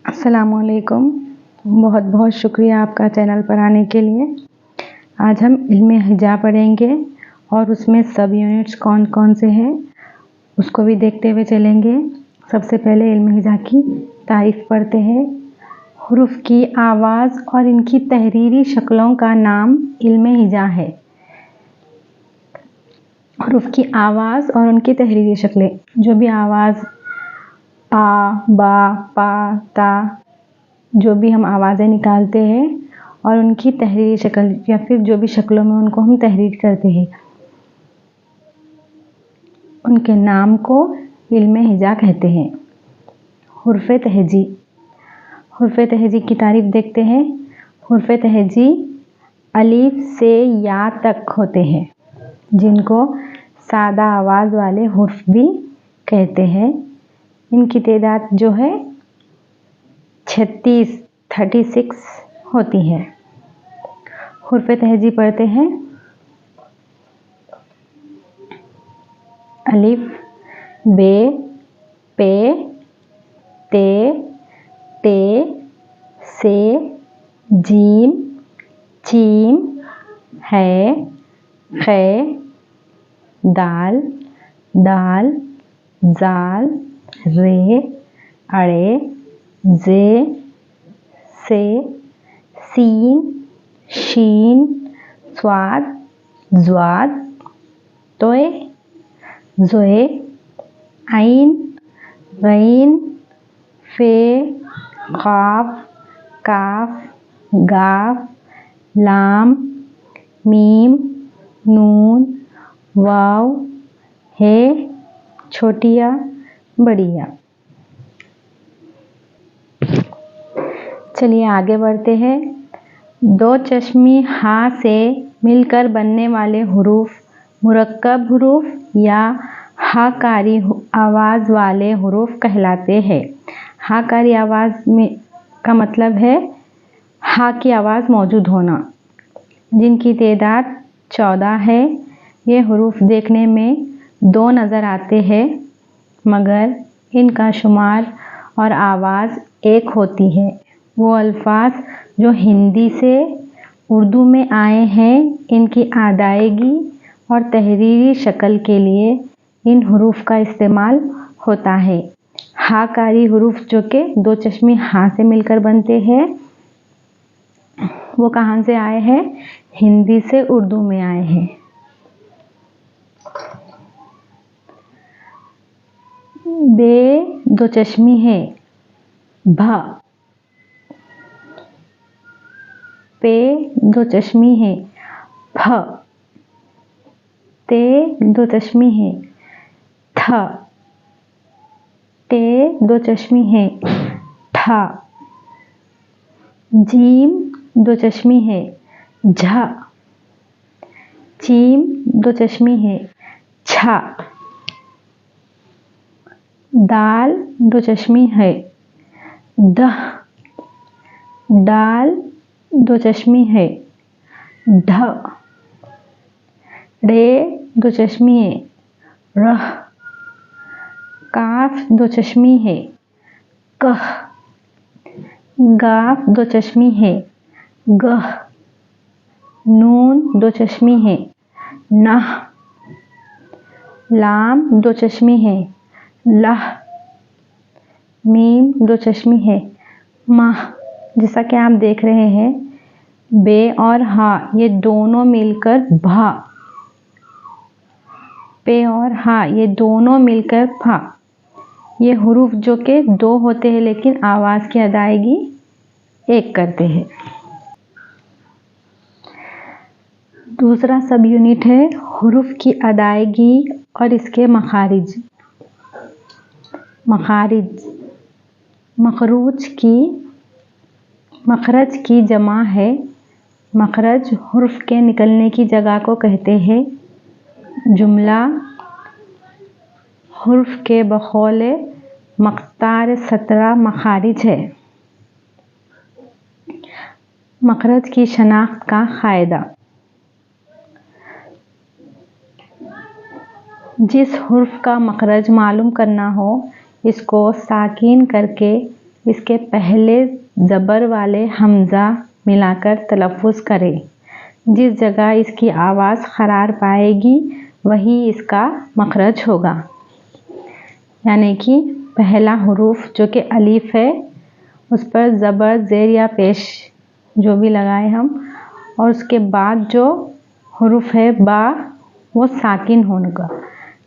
अस्सलामुअलैकुम। बहुत बहुत शुक्रिया आपका चैनल पर आने के लिए। आज हम इल्मे हिजा पढ़ेंगे और उसमें सब यूनिट्स कौन कौन से हैं उसको भी देखते हुए चलेंगे। सबसे पहले इल्मे हिजा की तारीफ़ पढ़ते हैं। हुरूफ की आवाज़ और इनकी तहरीरी शक्लों का नाम इल्मे हिजा है। हुरूफ की आवाज़ और उनकी तहरीरी शक्लें, जो भी आवाज़ आ, बा, पा, ता, जो भी हम आवाज़ें निकालते हैं और उनकी तहरीरी शक्ल या फिर जो भी शक्लों में उनको हम तहरीर करते हैं, उनके नाम को इल्मे हिजा कहते हैं। हुर्फ़ तहजी। हुर्फ़ तहजी की तारीफ़ देखते हैं। हुर्फ़ तहजी अलीफ से या तक होते हैं, जिनको सादा आवाज़ वाले हुर्फ़ भी कहते हैं। इनकी तादाद जो है 36 होती है। हुर्फ़ तहजी पढ़ते हैं। अलिफ, बे, पे, ते, टे, से, जीम, चीम, है, खे, दाल, डाल, जाल, रे, अड़े, जे, से, सीन, शीन, स्वाद, ज़्वाद, तोए, ज़ोए, आइन, गईन, फे, क़ाफ, काफ, गाफ, लाम, मीम, नून, वाव, हे, छोटिया, बड़िया। चलिए आगे बढ़ते हैं। दो चश्मी हा से मिलकर बनने वाले हुरूफ मुरक्कब हुरूफ या हाकारी आवाज़ वाले हुरूफ कहलाते हैं। हाकारी आवाज़ में का मतलब है हा की आवाज़ मौजूद होना, जिनकी तादाद 14 है। ये हुरूफ देखने में 2 नज़र आते हैं, मगर इनका शुमार और आवाज़ एक होती है। वो अल्फाज जो हिंदी से उर्दू में आए हैं, इनकी अदायगी और तहरीरी शक्ल के लिए इन हुरूफ का इस्तेमाल होता है। हाकारी हुरूफ जो कि 2 चश्मी हा से मिलकर बनते हैं, वो कहाँ से आए हैं? हिंदी से उर्दू में आए हैं। बे 2 चश्मी है, भा। पे 2 चश्मी है, फ। ते 2 चश्मी है, थ। टे 2 चश्मी है, ठा। जीम 2 चश्मी है, झा। चीम 2 चश्मी है, छा। दाल 2 चश्मी है, दह। डाल 2 चश्मी है, ढ। रे 2 चश्मी है, रह। काफ 2 चश्मी है, कह। गाफ 2 चश्मी है, गह। नून 2 चश्मी है, नह। लाम 2 चश्मी है, लह। मीम 2 चश्मी है, मह। जैसा कि आप देख रहे हैं, बे और हा ये दोनों मिलकर भा, पे और हा ये दोनों मिलकर फा। ये हुरूफ जो कि 2 होते हैं, लेकिन आवाज़ की अदायगी एक करते हैं। दूसरा सब यूनिट है हुरूफ की अदायगी और इसके मखारिज। मखारिज मखरज की जमा है। मखरज हुरूफ के निकलने की जगह को कहते हैं। जुमला हुरूफ के बखौल मख्तार 17 मखारिज है। मखरज की शनाख्त का क़ायदा। जिस हुर्फ का मखरज मालूम करना हो, इसको साकिन करके इसके पहले ज़बर वाले हमज़ा मिलाकर तलफ़ुज़ करें। जिस जगह इसकी आवाज़ क़रार पाएगी वही इसका मखरज होगा। यानी कि पहला हुरूफ जो कि अलीफ है उस पर ज़बर, ज़ेर या पेश जो भी लगाए हम, और उसके बाद जो हुरूफ है बा वो साकिन होगा।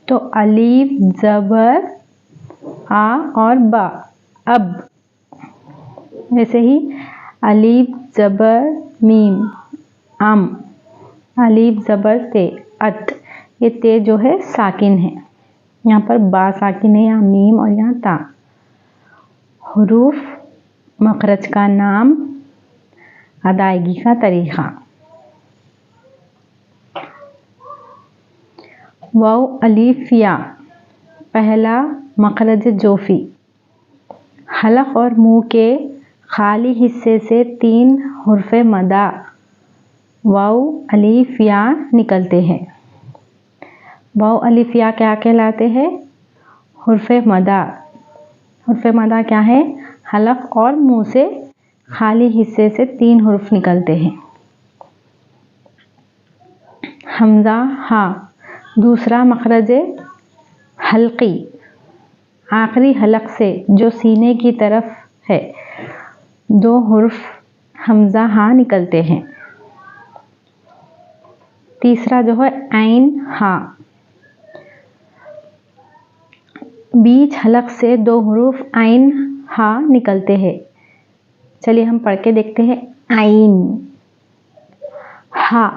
तो अलीफ, ज़बर, आ और बा। अब वैसे ही अलीफ, ज़बर, मीम, अम, अलीफ, ज़बर, ते, अत। ये ते जो है साकिन है, यहाँ पर बा साकिन है, यहाँ मीम और यहाँ ता। हुरूफ मखरज का नाम, अदायगी का तरीक़ा। वाव, अलीफ, या। पहला मखरज जोफ़ी। हलक़ और मुँह के खाली हिस्से से 3 हुर्फ़े मदा वाव, अलीफ, या निकलते हैं। वाव, अलीफ, या क्या कहलाते हैं? हुर्फ़े मदा। हुर्फ़े मदा क्या है? हलक़ और मुँह से खाली हिस्से से 3 हुर्फ़ निकलते हैं। हमज़ा, हा। दूसरा मखरज हल्क़ी, आखिरी हलक़ से जो सीने की तरफ है 2 हुर्फ़ हमज़ा हा निकलते हैं। तीसरा जो है ऐन, हा। बीच हलक़ से 2 हुरूफ ऐन, हा निकलते हैं। चलिए हम पढ़ के देखते हैं। ऐन, हा।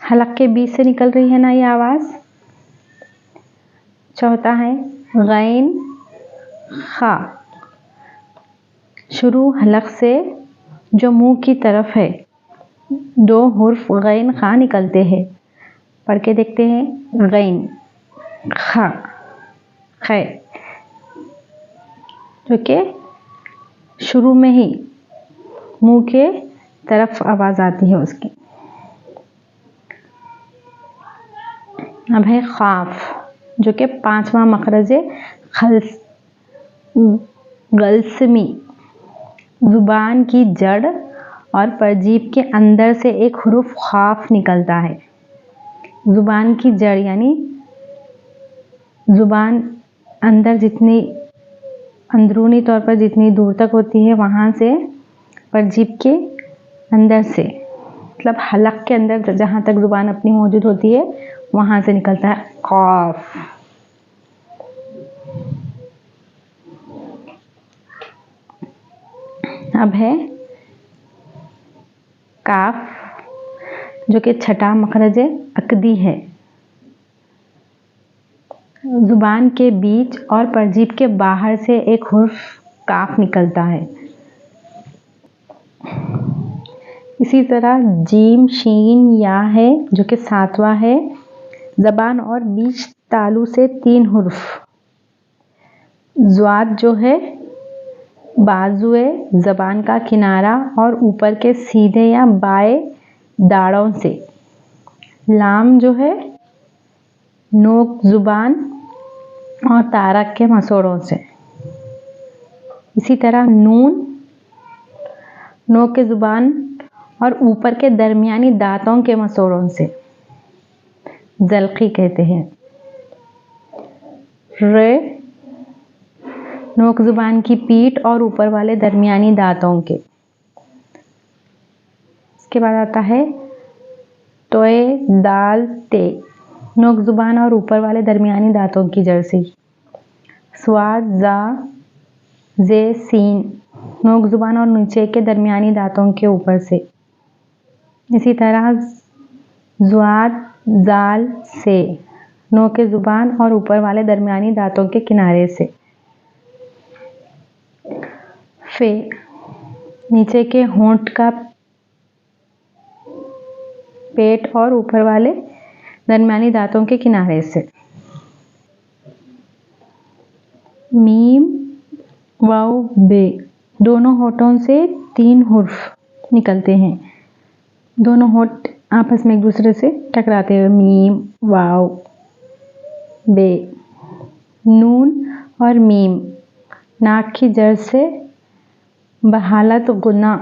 हलक़ के बीच से निकल रही है ना ये आवाज़। चौथा है गैन, खा। शुरू हलक़ से जो मुँह की तरफ है 2 हुर्फ़ गैन, खा निकलते हैं। पढ़ के देखते हैं। गैन, खा, खे। जो कि शुरू में ही मुँह के तरफ आवाज़ आती है उसकी। अब है ख़ाफ, जो कि 5वां मखरज गल्समी। ज़ुबान की जड़ और परजीभ के अंदर से एक हुरूफ ख़ाफ निकलता है। ज़ुबान की जड़ यानी ज़ुबान अंदर जितनी अंदरूनी तौर पर जितनी दूर तक होती है वहाँ से परजीभ के अंदर से, मतलब हलक़ के अंदर जहाँ तक ज़ुबान अपनी मौजूद होती है वहाँ से निकलता है क़ाफ। अब है काफ, जो कि 6ठा मखरज अक़दी है। ज़ुबान के बीच और परजीभ के बाहर से एक हुर्फ़ काफ निकलता है। इसी तरह जीम, शीन, या है जो कि 7वां है। ज़बान और बीच तालू से 3 हुर्फ़। ज़्वाद जो है बाजुए ज़बान का किनारा और ऊपर के सीधे या बाएं दाढ़ों से। लाम जो है नोक ज़ुबान और तारक के मसोड़ों से। इसी तरह नून नोक के ज़ुबान और ऊपर के दरमियानी दांतों के मसोड़ों से ज़ल्क़ी कहते हैं। रे नोक ज़ुबान की पीठ और ऊपर वाले दरमियानी दांतों के। इसके बाद आता है तोए, दाल, ते। नोक ज़ुबान और ऊपर वाले दरमियानी दांतों की जड़ से। स्वाद, जा, जे, सीन। नोक ज़ुबान और नीचे के दरमियानी दांतों के ऊपर से। इसी तरह ज़्वाद, जाल, से। नोक के ज़ुबान और ऊपर वाले दरमियानी दांतों के किनारे से। फे नीचे के होंठ का पेट और ऊपर वाले दरमियानी दांतों के किनारे से। मीम, वाव, बे। दोनों होठों से 3 हुर्फ़ निकलते हैं। दोनों होठ आपस में एक दूसरे से टकराते हुए मीम, वाव, बे। नून और मीम नाक की जड़ से बहालत गुना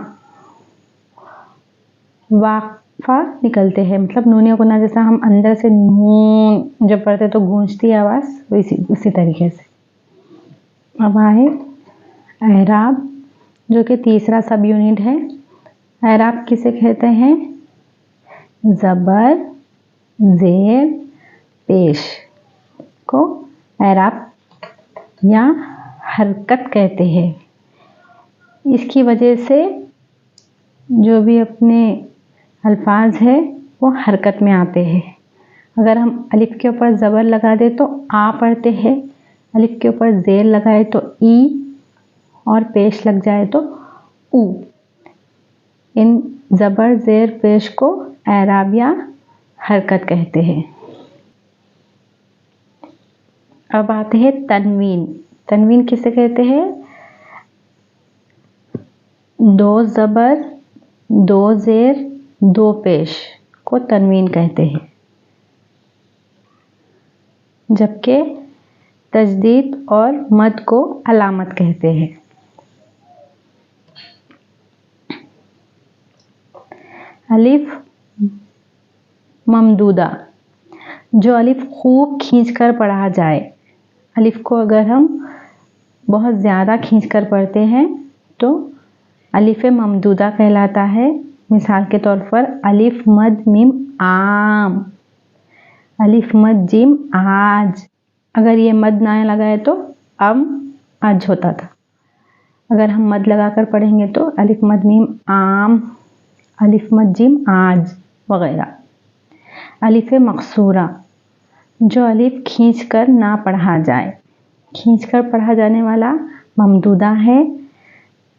वाक़फ़ा निकलते हैं, मतलब नूनिया गुना, जैसा हम अंदर से नून जब पढ़ते तो गूंजती आवाज़, उसी तरीके से। अब आए एराब, जो कि तीसरा सब यूनिट है। एराब किसे कहते हैं? ज़बर ज़ेर पेश को एराब या हरकत कहते हैं। इसकी वजह से जो भी अपने अल्फाज है वो हरकत में आते हैं। अगर हम अलिफ के ऊपर ज़बर लगा दे तो आ पढ़ते हैं, अलिफ के ऊपर ज़ेर लगाए तो ई, और पेश लग जाए तो ऊ। इन ज़बर ज़ेर पेश को एराब या हरकत कहते हैं। अब आते हैं तनवीन। तनवीन किसे कहते हैं? दो ज़बर दो ज़ेर दो पेश को तनवीन कहते हैं, जबकि तजदीद और मद को अलामत कहते हैं। अलिफ ममदूदा, जो अलिफ खूब खींचकर पढ़ा जाए। अलिफ को अगर हम बहुत ज़्यादा खींचकर पढ़ते हैं तो अलिफ ममदूदा कहलाता है। मिसाल के तौर पर अलिफ मद मीम आम, अलिफ मद जीम आज। अगर ये मद ना लगाए तो आज होता था। अगर हम मद लगाकर पढ़ेंगे तो अलिफ मद मीम आम, अलिफ मद जीम आज वगैरह। अलिफ मकसूरा, जो अलिफ खींचकर ना पढ़ा जाए। खींचकर पढ़ा जाने वाला ममदूदा है,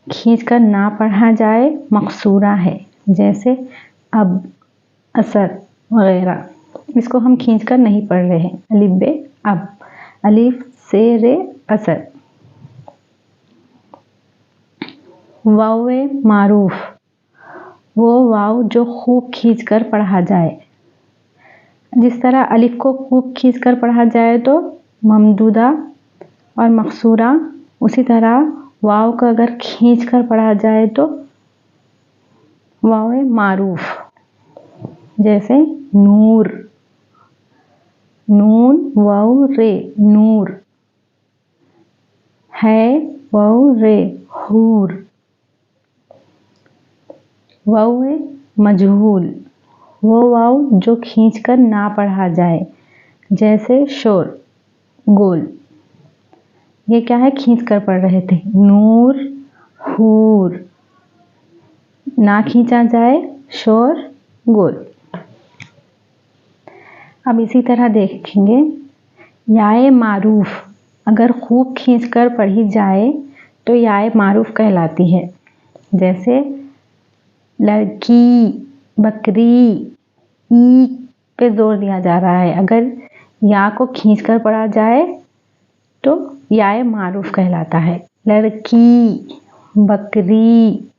खींचकर ना पढ़ा जाए मकसूरा है, जैसे अब, असर वगैरह। इसको हम खींचकर नहीं पढ़ रहे हैं। अलिफ बे अब, अलिफ से रे असर। वाव मारूफ, वो वाव जो खूब खींचकर पढ़ा जाए। जिस तरह अलिफ को खूब खींचकर पढ़ा जाए तो ममदूदा और मकसूरा, उसी तरह वाव को अगर खींचकर पढ़ा जाए तो वाव मारूफ, जैसे नूर, नून वाव रे नूर, है वाव रे हूर। वाव मजहूल, वो वाव जो खींचकर ना पढ़ा जाए, जैसे शोर गोल। ये क्या है? खींचकर पढ़ रहे थे। नूर हूर, ना खींचा जाए, शोर गोल। अब इसी तरह देखेंगे याए मारूफ, अगर खूब खींचकर पढ़ी जाए तो याए मारूफ कहलाती है। जैसे लड़की, बकरी, ई पे जोर दिया जा रहा है। अगर या को खींचकर पढ़ा जाए तो याए मारूफ कहलाता है। लड़की, बकरी।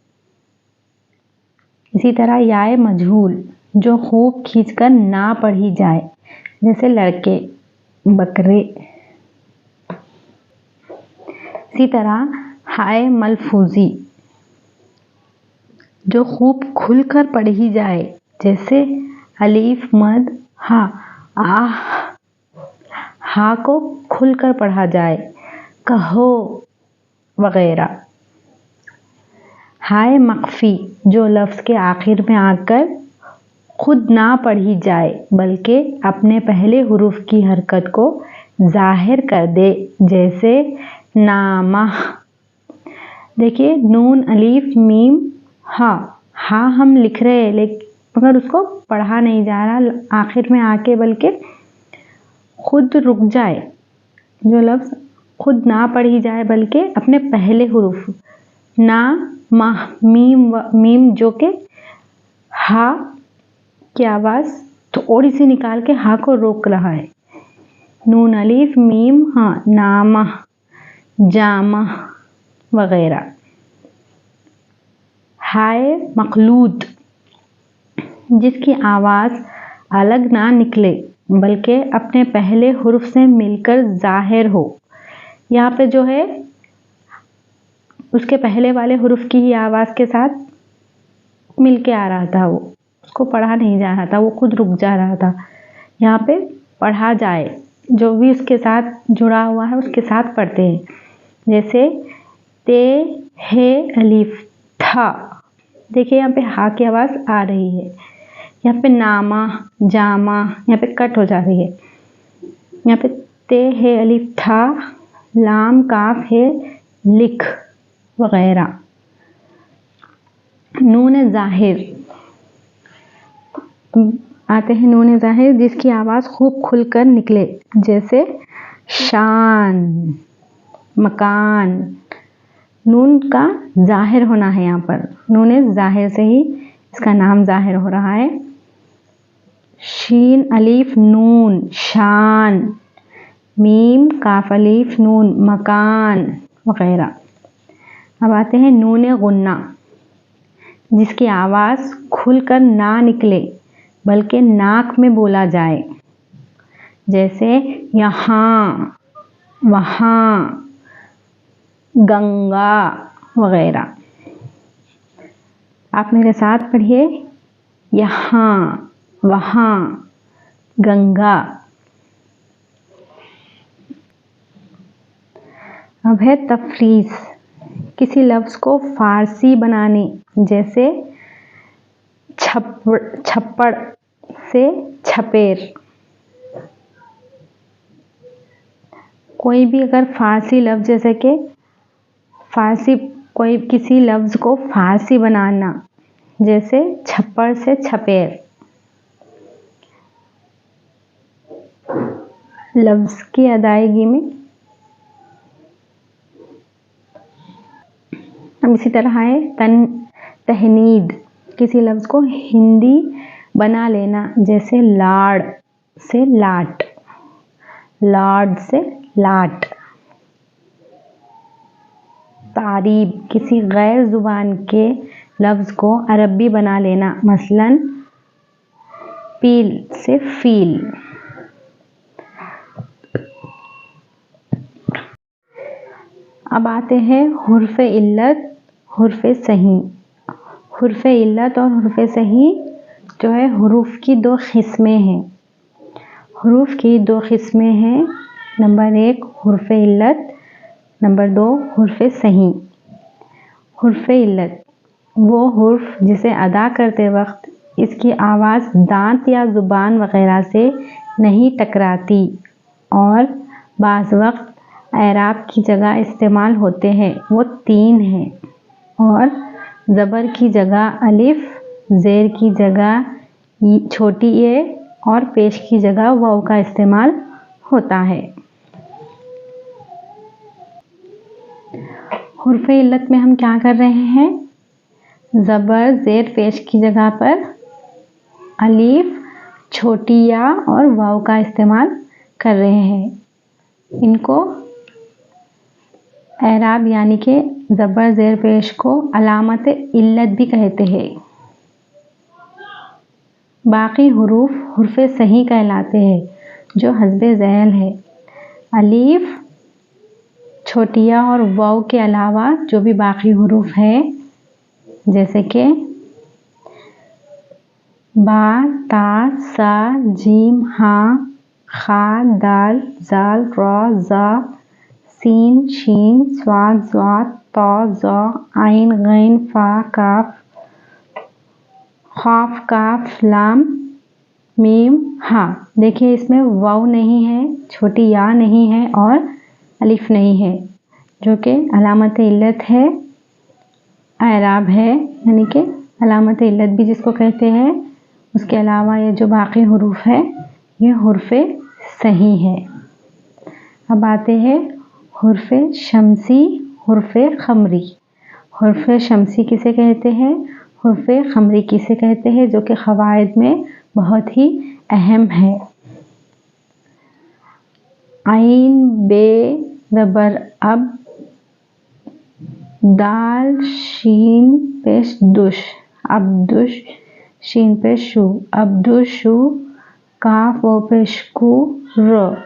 इसी तरह याए मजहूल, जो खूब खींचकर ना पढ़ी जाए, जैसे लड़के, बकरे। इसी तरह हाय मलफूजी, जो खूब खुलकर पढ़ी जाए, जैसे अलीफ मद हा, आह, हा को खुलकर पढ़ा जाए, कहो वगैरह। हाय मख्फी, जो लफ्ज़ के आखिर में आकर खुद ना पढ़ी जाए बल्कि अपने पहले हुरूफ की हरकत को जाहिर कर दे, जैसे नामा। देखिए नून अलीफ मीम हा, हा हम लिख रहे हैं लेकिन मगर उसको पढ़ा नहीं जा रहा आखिर में आके, बल्कि खुद रुक जाए। जो लफ्ज़ खुद ना पढ़ी जाए बल्कि अपने पहले हुरूफ, ना माह मीम जो के हा की आवाज़ थोड़ी सी निकाल के हा को रोक रहा है। नून अलीफ मीम हा, नामा, जामा वगैरह। हाय मखलूद, जिसकी आवाज़ अलग ना निकले बल्कि अपने पहले हुरूफ से मिलकर जाहिर हो। यहाँ पे जो है उसके पहले वाले हुरूफ की ही आवाज़ के साथ मिल के आ रहा था, वो उसको पढ़ा नहीं जा रहा था, वो खुद रुक जा रहा था। यहाँ पे पढ़ा जाए, जो भी उसके साथ जुड़ा हुआ है उसके साथ पढ़ते हैं। जैसे ते हे अलिफ था, देखिए यहाँ पे हा की आवाज़ आ रही है। यहाँ पे नामा जामा यहाँ पे कट हो जा रही है। यहाँ पे ते है अलिफ था, लाम काफ है लिख वगैरह। नून ज़ाहिर, आते हैं नून ज़ाहिर जिसकी आवाज़ खूब खुलकर निकले, जैसे शान मकान। नून का ज़ाहिर होना है, यहाँ पर नून ज़ाहिर से ही इसका नाम ज़ाहिर हो रहा है। शीन अलीफ नून शान, मीम काफ अलीफ नून मकान वगैरह। अब आते हैं नून गुन्ना जिसकी आवाज़ खुलकर ना निकले बल्कि नाक में बोला जाए, जैसे यहाँ वहाँ गंगा वगैरह। आप मेरे साथ पढ़िए, यहाँ वहाँ गंगा। अब है तफरीस, किसी लफ्ज़ को फ़ारसी बनाने, जैसे छप्पड़ से छपेर। कोई भी अगर फ़ारसी लफ्ज़, जैसे कि फ़ारसी, कोई किसी लफ्ज़ को फ़ारसी बनाना, जैसे छप्पड़ से छपेर। लफ्ज़ की अदायगी में अब इसी तरह है तहनीद, किसी लफ्ज़ को हिंदी बना लेना, जैसे लाड़ से लाट, लाड से लाट। तारीब, किसी गैर ज़ुबान के लफ्ज़ को अरबी बना लेना, मसलन पील से फील। अब आते हैं हुर्फ़ इल्लत, हुर्फ़ सही। हुर्फ़ इल्लत और हुर्फ़ सही जो है हुरूफ की दो किस्में हैं। हुरूफ की दो किस्में हैं, नंबर 1 हुर्फ़ इल्लत, नंबर 2 हुर्फ़ सही। हुर्फ़ इल्लत वो हुर्फ जिसे अदा करते वक्त इसकी आवाज़ दांत या ज़ुबान वग़ैरह से नहीं टकराती और बाज़ वक्त एराब की जगह इस्तेमाल होते हैं। वो 3 हैं, और ज़बर की जगह अलिफ, ज़ेर की जगह छोटी ए और पेश की जगह वाव का इस्तेमाल होता है। हुर्फ़ इल्लत में हम क्या कर रहे हैं, ज़बर ज़ेर पेश की जगह पर अलिफ, छोटी या और वाव का इस्तेमाल कर रहे हैं। इनको एराब यानी कि ज़बर ज़ेर पेश को अलामत इल्लत भी कहते हैं। बाकी हुरूफ हुर्फ़ सही कहलाते हैं, जो हस्बे ज़ैल है। अलिफ, छोटिया और वाव के अलावा जो भी बाकी हुरूफ है, जैसे कि बा, ता, सा, जीम, हा, खा, दाल, जाल, रा, जा, सीन, शीन, स्वाद, ज़्वाद, ता, ज़ा, आइन, गैन, फा, काफ, ख़ाफ, काफ, लाम, मीम, हा। देखिए इसमें वाव नहीं है, छोटी या नहीं है और अलिफ नहीं है, जो कि अलामत इल्लत है, एराब है, यानी कि अलामत इल्लत भी जिसको कहते हैं। उसके अलावा ये जो बाकी हुरूफ है ये हुर्फ़ सही है। अब आते हैं हुर्फ़ शम्सी, हुर्फ़ खमरी। हुर्फ़ शम्सी किसे कहते हैं, हुर्फ़ खमरी किसे कहते हैं, जो कि क़वाइद में बहुत ही अहम है। आइन बे ज़बर अब, दाल शीन पेश दुश, अब्दुश, शीन पेश शू, अब्दुशु, काफ वो पेश कू, र,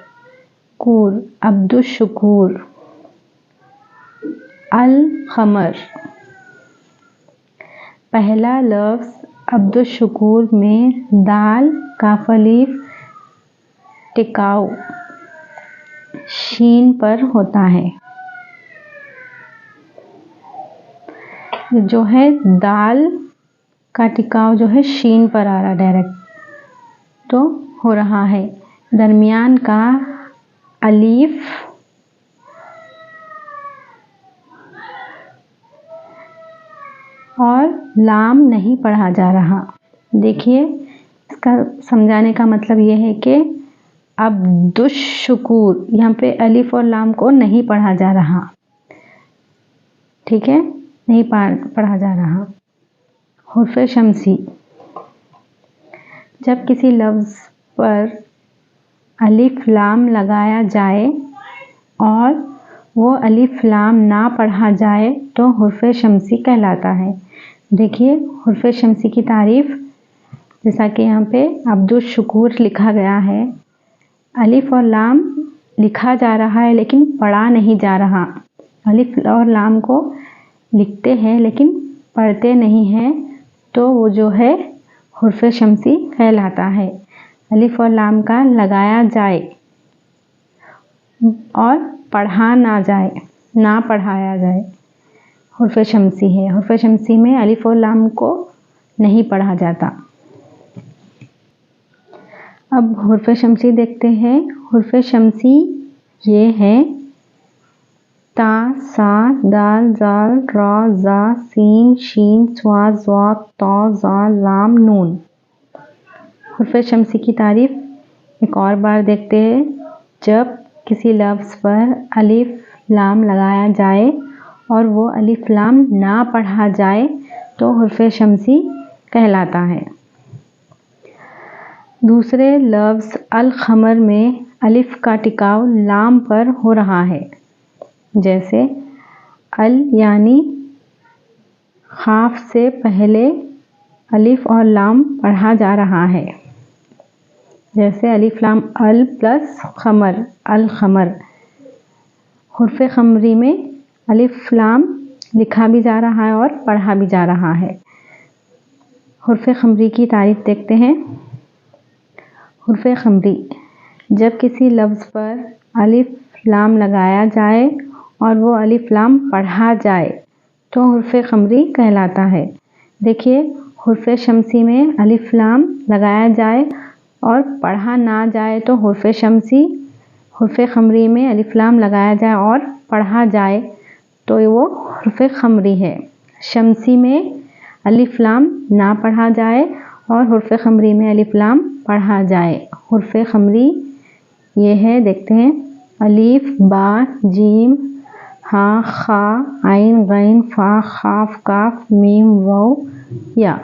कूर, अब्दुश शुकूर। अल क़मर। पहला लफ्ज़ अब्दुश्शकूर में दाल काफ अलीफ टिकाऊ शीन पर होता है। जो है दाल का टिकाऊ जो है शीन पर आ रहा डायरेक्ट तो हो रहा है। दरमियान का अलीफ और लाम नहीं पढ़ा जा रहा। देखिए इसका समझाने का मतलब ये है कि अब्दुश्शकूर यहाँ पे अलीफ और लाम को नहीं पढ़ा जा रहा, ठीक है, नहीं पढ़ा जा रहा। हुर्फ शम्सी, जब किसी लफ्ज़ पर अलिफ लाम लगाया जाए और वो अलिफ लाम ना पढ़ा जाए तो हुर्फ शम्सी कहलाता है। देखिए हुर्फ शम्सी की तारीफ़, जैसा कि यहाँ पे अब्दुश्शकूर लिखा गया है, अलिफ और लाम लिखा जा रहा है लेकिन पढ़ा नहीं जा रहा। अलिफ और लाम को लिखते हैं लेकिन पढ़ते नहीं हैं तो वो जो है हुर्फ शम्सी कहलाता है। अलिफ और लाम का लगाया जाए और पढ़ा ना जाए, ना पढ़ाया जाए, हुर्फ शम्सी है। हुर्फ शम्सी में अलिफ और लाम को नहीं पढ़ा जाता। अब हुर्फ शम्सी देखते हैं। हुर्फ शम्सी ये है ता, सा, दाल, जाल, रा, जा, सीन, शीन, स्वाद, ज़ाद, तौ, ज़ा, लाम, नून। हुर्फ शम्सी की तारीफ़ एक और बार देखते हैं। जब किसी लफ्ज़ पर अलिफ लाम लगाया जाए और वो अलिफ लाम ना पढ़ा जाए तो हुर्फ शम्सी कहलाता है। दूसरे लफ्ज़ अल क़मर में अलिफ का टिकाव लाम पर हो रहा है। जैसे अल यानी ख़ाफ से पहले अलिफ और लाम पढ़ा जा रहा है। जैसे अलिफ लाम अल प्लस क़मर, अल क़मर। हुर्फ क़मरी में अलिफ लाम लिखा भी जा रहा है और पढ़ा भी जा रहा है। हुर्फ क़मरी की तारीफ़ देखते हैं। हुर्फ क़मरी, जब किसी लफ्ज़ पर अलिफ लाम लगाया जाए और वो अलिफ लाम पढ़ा जाए तो हुर्फ क़मरी कहलाता है। देखिए हुर्फ शम्सी में अलिफ लाम लगाया जाए और पढ़ा ना जाए तो हुर्फ शम्सी। हुर्फ क़मरी में अलिफ लाम लगाया जाए और पढ़ा जाए तो वो हुर्फ क़मरी है। शम्सी में अलिफ लाम ना पढ़ा जाए और हुर्फ क़मरी में अलिफ लाम पढ़ा जाए। हुर्फ क़मरी ये है, देखते हैं, अलीफ, बा, जीम, हा, खा, आइन, गैन, फा, खाफ, काफ, मीम, वाव, या।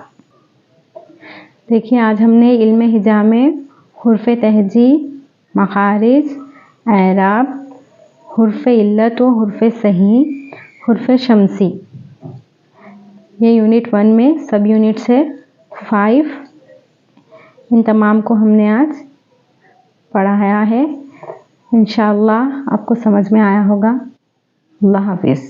देखिए आज हमने इल्म हिजा में हुर्फ तहजी, मखारिज, एराब, हुर्फ इल्लत व हुर्फ सही, हुर्फ शम्सी, ये यूनिट 1 में सब यूनिट से 5, इन तमाम को हमने आज पढ़ाया है। इंशाअल्लाह आपको समझ में आया होगा। अल्लाह हाफिज़।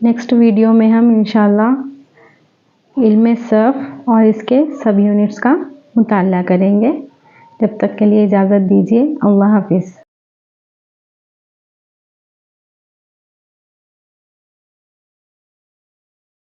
नेक्स्ट वीडियो में हम इंशाअल्लाह इल्म सर्फ और इसके सब यूनिट्स का मुताला करेंगे। जब तक के लिए इजाज़त दीजिए। अल्लाह हाफिज़।